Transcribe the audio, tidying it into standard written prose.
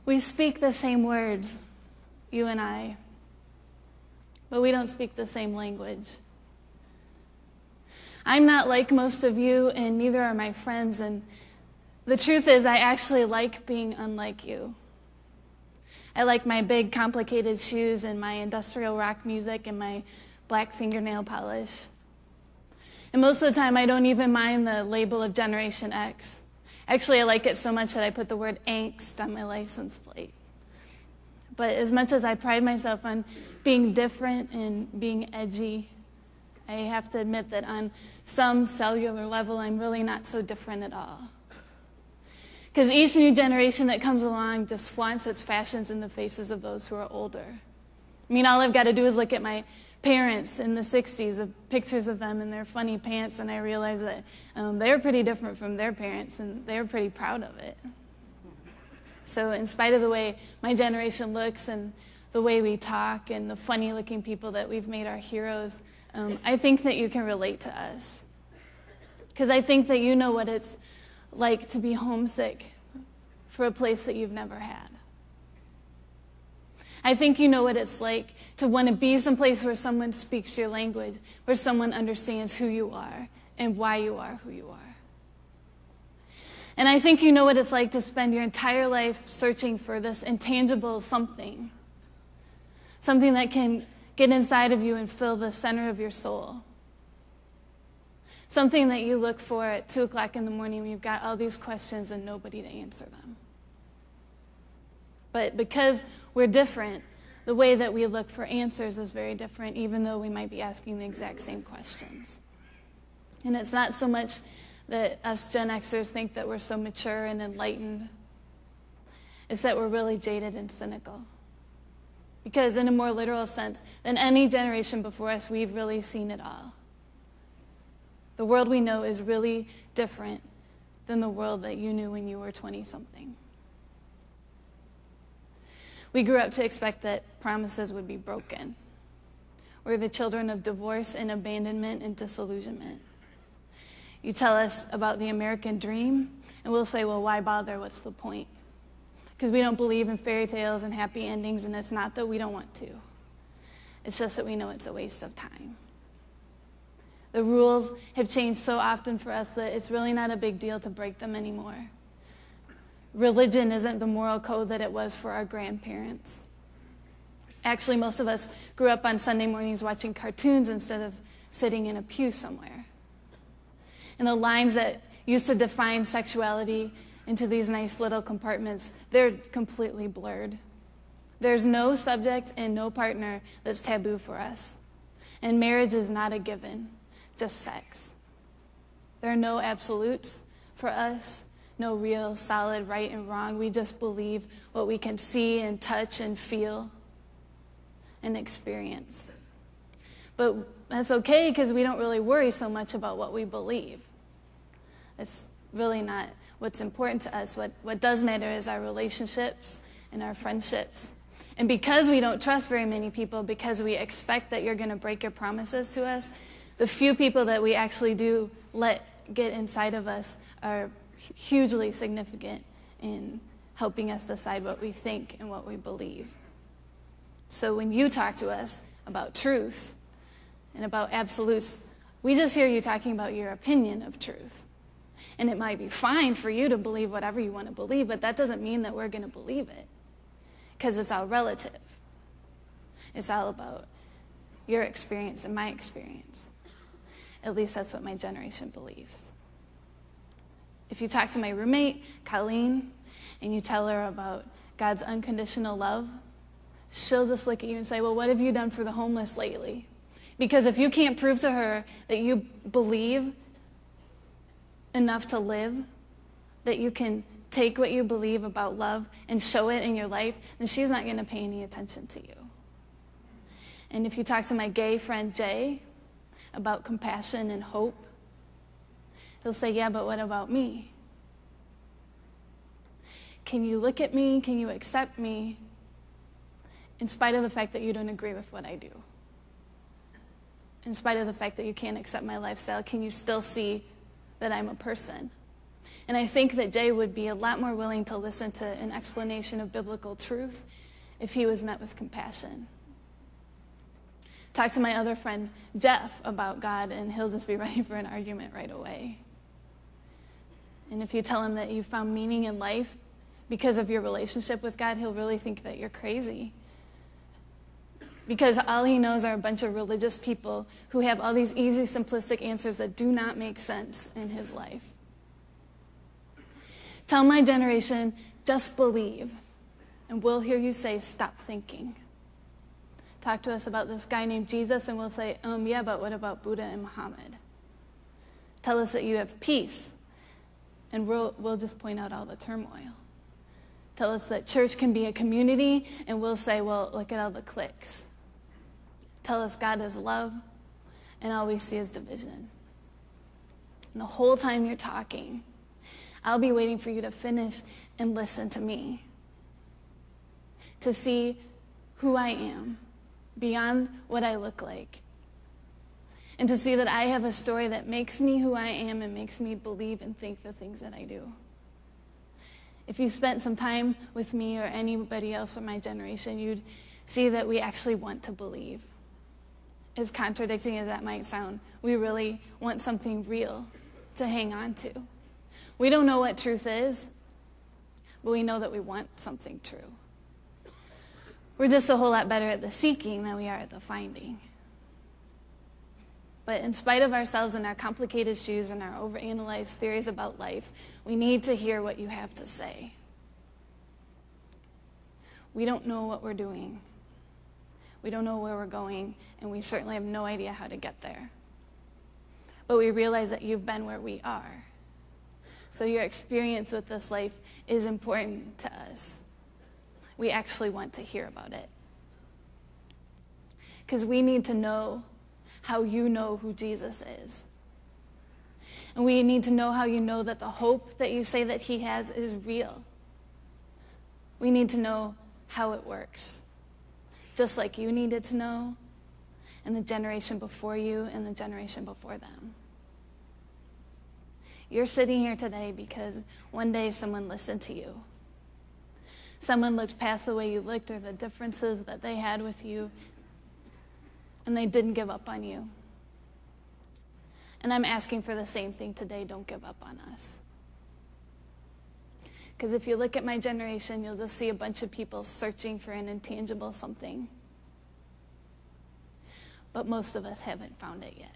We speak the same words, you and I, but we don't speak the same language. I'm not like most of you, and neither are my friends, and the truth is I actually like being unlike you. I like my big, complicated shoes and my industrial rock music and my black fingernail polish. And most of the time, I don't even mind the label of Generation X. Actually, I like it so much that I put the word angst on my license plate. But as much as I pride myself on being different and being edgy, I have to admit that on some cellular level, I'm really not so different at all. Because each new generation that comes along just flaunts its fashions in the faces of those who are older. I mean, all I've got to do is look at my parents in the 60s, of pictures of them in their funny pants, and I realize that they were pretty different from their parents, and they were pretty proud of it. So in spite of the way my generation looks and the way we talk and the funny-looking people that we've made our heroes, I think that you can relate to us. Because I think that you know what it's like to be homesick for a place that you've never had. I think you know what it's like to want to be someplace where someone speaks your language, where someone understands who you are and why you are who you are. And I think you know what it's like to spend your entire life searching for this intangible something that can get inside of you and fill the center of your soul. Something that you look for at 2 o'clock in the morning when you've got all these questions and nobody to answer them. But because we're different, the way that we look for answers is very different, even though we might be asking the exact same questions. And it's not so much that us Gen-Xers think that we're so mature and enlightened. It's that we're really jaded and cynical. Because in a more literal sense than any generation before us, we've really seen it all. The world we know is really different than the world that you knew when you were 20-something. We grew up to expect that promises would be broken. We're the children of divorce and abandonment and disillusionment. You tell us about the American dream, and we'll say, well, why bother? What's the point? Because we don't believe in fairy tales and happy endings, and it's not that we don't want to. It's just that we know it's a waste of time. The rules have changed so often for us that it's really not a big deal to break them anymore. Religion isn't the moral code that it was for our grandparents. Actually, most of us grew up on Sunday mornings watching cartoons instead of sitting in a pew somewhere. And the lines that used to define sexuality into these nice little compartments, they're completely blurred. There's no subject and no partner that's taboo for us. And marriage is not a given, just sex. There are no absolutes for us, no real solid right and wrong. We just believe what we can see and touch and feel and experience. But that's okay because we don't really worry so much about what we believe. It's really not what's important to us. What does matter is our relationships and our friendships. And because we don't trust very many people, because we expect that you're going to break your promises to us, the few people that we actually do let get inside of us are hugely significant in helping us decide what we think and what we believe. So when you talk to us about truth and about absolutes, we just hear you talking about your opinion of truth. And it might be fine for you to believe whatever you want to believe, but that doesn't mean that we're going to believe it, because it's all relative. It's all about your experience and my experience. At least that's what my generation believes. If you talk to my roommate, Colleen, and you tell her about God's unconditional love, she'll just look at you and say, well, what have you done for the homeless lately? Because if you can't prove to her that you believe enough to live, that you can take what you believe about love and show it in your life, then she's not going to pay any attention to you. And if you talk to my gay friend Jay about compassion and hope, he'll say, yeah, but what about me? Can you look at me? Can you accept me in spite of the fact that you don't agree with what I do? In spite of the fact that you can't accept my lifestyle, can you still see that I'm a person? And I think that Jay would be a lot more willing to listen to an explanation of biblical truth if he was met with compassion. Talk to my other friend, Jeff, about God, and he'll just be ready for an argument right away. And if you tell him that you found meaning in life because of your relationship with God, he'll really think that you're crazy. Because all he knows are a bunch of religious people who have all these easy, simplistic answers that do not make sense in his life. Tell my generation, just believe, and we'll hear you say, stop thinking. Talk to us about this guy named Jesus, and we'll say, yeah, but what about Buddha and Muhammad? Tell us that you have peace, and we'll just point out all the turmoil. Tell us that church can be a community, and we'll say, well, look at all the cliques. Tell us God is love, and all we see is division. And the whole time you're talking, I'll be waiting for you to finish and listen to me, to see who I am beyond what I look like, and to see that I have a story that makes me who I am and makes me believe and think the things that I do. If you spent some time with me or anybody else from my generation, you'd see that we actually want to believe. As contradicting as that might sound, we really want something real to hang on to. We don't know what truth is, but we know that we want something true. We're just a whole lot better at the seeking than we are at the finding. But in spite of ourselves and our complicated issues and our overanalyzed theories about life, we need to hear what you have to say. We don't know what we're doing. We don't know where we're going, and we certainly have no idea how to get there. But we realize that you've been where we are. So your experience with this life is important to us. We actually want to hear about it. Because we need to know how you know who Jesus is. And we need to know how you know that the hope that you say that he has is real. We need to know how it works. Just like you needed to know, and the generation before you and the generation before them. You're sitting here today because one day someone listened to you. Someone looked past the way you looked or the differences that they had with you, and they didn't give up on you. And I'm asking for the same thing today. Don't give up on us. Because if you look at my generation, you'll just see a bunch of people searching for an intangible something. But most of us haven't found it yet.